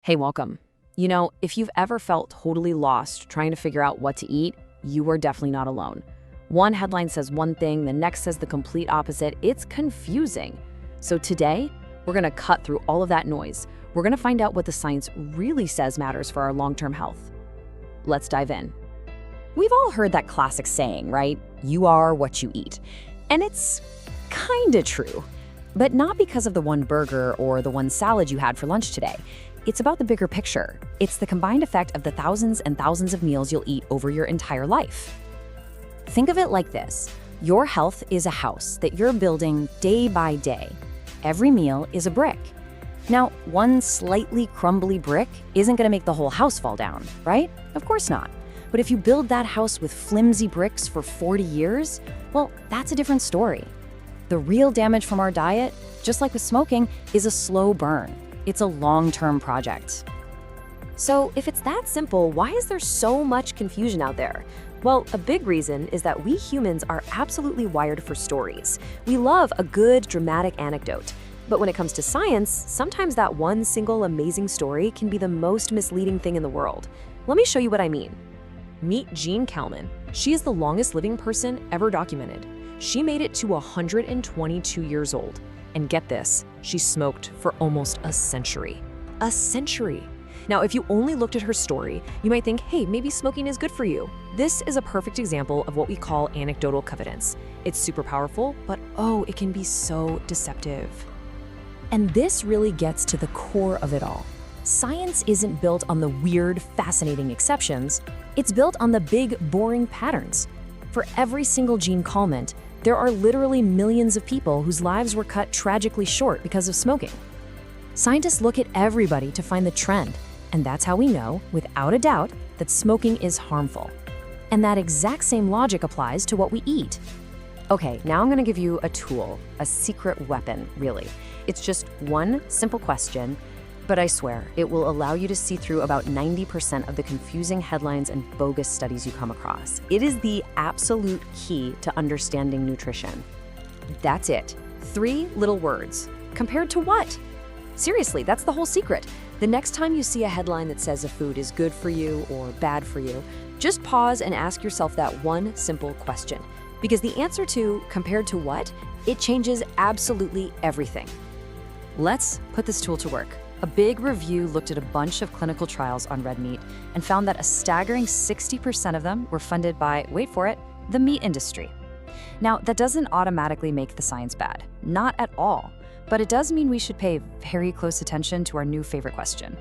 Hey, welcome. If you've ever felt totally lost trying to figure out what to eat, you are definitely not alone. One headline says one thing, the next says the complete opposite. It's confusing. So today, we're going to cut through all of that noise. We're going to find out what the science really says matters for our long-term health. Let's dive in. We've all heard that classic saying, right? You are what you eat. And it's kinda true, but not because of the one burger or the one salad you had for lunch today. It's about the bigger picture. It's the combined effect of the thousands and thousands of meals you'll eat over your entire life. Think of it like this. Your health is a house that you're building day by day. Every meal is a brick. Now, one slightly crumbly brick isn't gonna make the whole house fall down, right? Of course not. But if you build that house with flimsy bricks for 40 years, well, that's a different story. The real damage from our diet, just like with smoking, is a slow burn. It's a long-term project. So if it's that simple, why is there so much confusion out there? Well, a big reason is that we humans are absolutely wired for stories. We love a good, dramatic anecdote. But when it comes to science, sometimes that one single amazing story can be the most misleading thing in the world. Let me show you what I mean. Meet Jean Kalman. She is the longest living person ever documented. She made it to 122 years old. And get this, she smoked for almost a century. A century! Now, if you only looked at her story, you might think, hey, maybe smoking is good for you. This is a perfect example of what we call anecdotal evidence. It's super powerful, but it can be so deceptive. And this really gets to the core of it all. Science isn't built on the weird, fascinating exceptions. It's built on the big, boring patterns. For every single Jean Kalman, there are literally millions of people whose lives were cut tragically short because of smoking. Scientists look at everybody to find the trend, and that's how we know, without a doubt, that smoking is harmful. And that exact same logic applies to what we eat. Okay, now I'm gonna give you a tool, a secret weapon, really. It's just one simple question, but I swear, it will allow you to see through about 90% of the confusing headlines and bogus studies you come across. It is the absolute key to understanding nutrition. That's it. 3 little words. Compared to what? Seriously, that's the whole secret. The next time you see a headline that says a food is good for you or bad for you, just pause and ask yourself that one simple question. Because the answer to compared to what, it changes absolutely everything. Let's put this tool to work. A big review looked at a bunch of clinical trials on red meat and found that a staggering 60% of them were funded by, wait for it, the meat industry. Now, that doesn't automatically make the science bad, not at all, but it does mean we should pay very close attention to our new favorite question.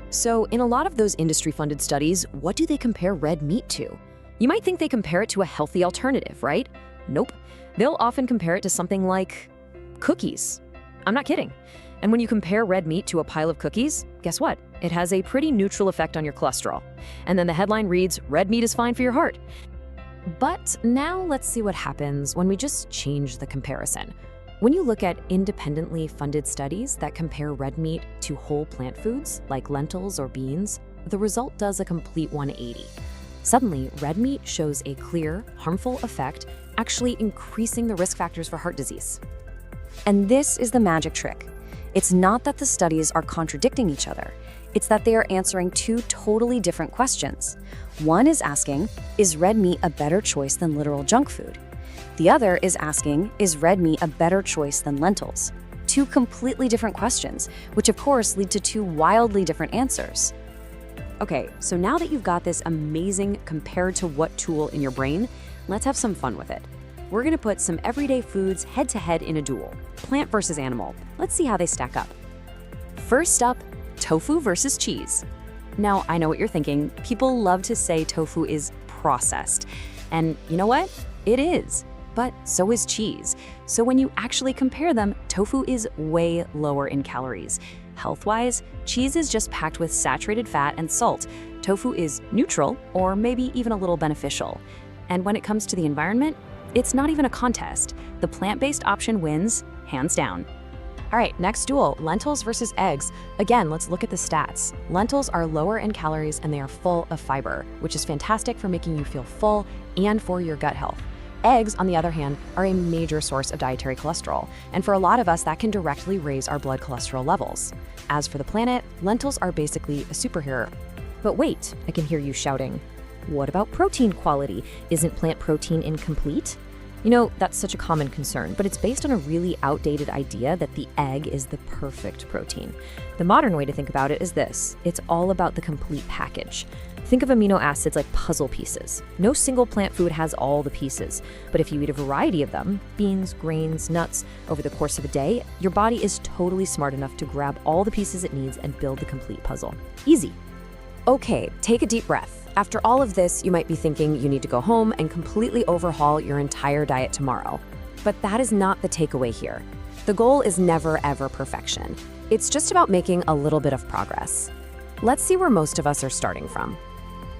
So, in a lot of those industry-funded studies, what do they compare red meat to? You might think they compare it to a healthy alternative, right? Nope. They'll often compare it to something like cookies. I'm not kidding. And when you compare red meat to a pile of cookies, guess what? It has a pretty neutral effect on your cholesterol. And then the headline reads, red meat is fine for your heart. But now let's see what happens when we just change the comparison. When you look at independently funded studies that compare red meat to whole plant foods like lentils or beans, the result does a complete 180. Suddenly, red meat shows a clear, harmful effect, actually increasing the risk factors for heart disease. And this is the magic trick. It's not that the studies are contradicting each other. It's that they are answering 2 totally different questions. One is asking, is red meat a better choice than literal junk food? The other is asking, is red meat a better choice than lentils? 2 completely different questions, which of course lead to 2 wildly different answers. Okay, so now that you've got this amazing compared to what tool in your brain, let's have some fun with it. We're gonna put some everyday foods head-to-head in a duel, plant versus animal. Let's see how they stack up. First up, tofu versus cheese. Now, I know what you're thinking. People love to say tofu is processed. And you know what? It is. But so is cheese. So when you actually compare them, tofu is way lower in calories. Health-wise, cheese is just packed with saturated fat and salt. Tofu is neutral, or maybe even a little beneficial. And when it comes to the environment, it's not even a contest. The plant-based option wins, hands down. All right, next duel, lentils versus eggs. Again, let's look at the stats. Lentils are lower in calories and they are full of fiber, which is fantastic for making you feel full and for your gut health. Eggs, on the other hand, are a major source of dietary cholesterol, and for a lot of us, that can directly raise our blood cholesterol levels. As for the planet, lentils are basically a superhero. But wait, I can hear you shouting. What about protein quality? Isn't plant protein incomplete? You know, that's such a common concern, but it's based on a really outdated idea that the egg is the perfect protein. The modern way to think about it is this: it's all about the complete package. Think of amino acids like puzzle pieces. No single plant food has all the pieces, but if you eat a variety of them, beans, grains, nuts, over the course of a day, your body is totally smart enough to grab all the pieces it needs and build the complete puzzle. Easy. Okay, take a deep breath. After all of this, you might be thinking you need to go home and completely overhaul your entire diet tomorrow. But that is not the takeaway here. The goal is never, ever perfection. It's just about making a little bit of progress. Let's see where most of us are starting from.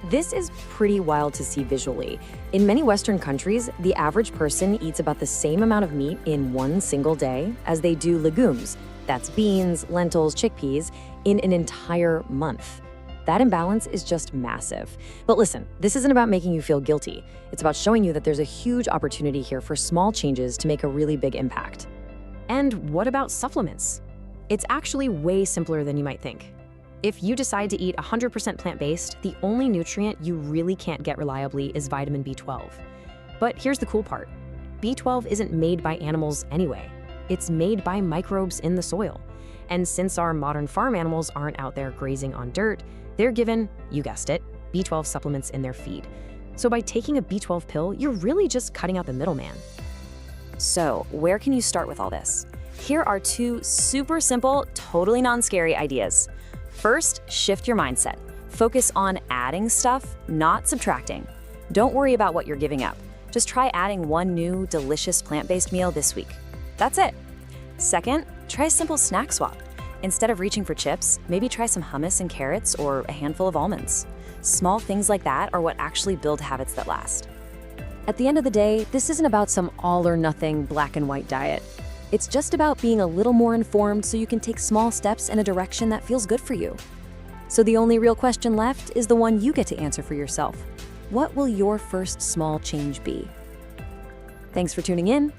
This is pretty wild to see visually. In many Western countries, the average person eats about the same amount of meat in one single day as they do legumes, that's beans, lentils, chickpeas, in an entire month. That imbalance is just massive. But listen, this isn't about making you feel guilty. It's about showing you that there's a huge opportunity here for small changes to make a really big impact. And what about supplements? It's actually way simpler than you might think. If you decide to eat 100% plant-based, the only nutrient you really can't get reliably is vitamin B12. But here's the cool part. B12 isn't made by animals anyway. It's made by microbes in the soil. And since our modern farm animals aren't out there grazing on dirt, they're given, you guessed it, B12 supplements in their feed. So by taking a B12 pill, you're really just cutting out the middleman. So where can you start with all this? Here are two super simple, totally non-scary ideas. First, shift your mindset. Focus on adding stuff, not subtracting. Don't worry about what you're giving up. Just try adding one new, delicious plant-based meal this week. That's it. Second, try a simple snack swap. Instead of reaching for chips, maybe try some hummus and carrots or a handful of almonds. Small things like that are what actually build habits that last. At the end of the day, this isn't about some all-or-nothing black and white diet. It's just about being a little more informed so you can take small steps in a direction that feels good for you. So the only real question left is the one you get to answer for yourself. What will your first small change be? Thanks for tuning in.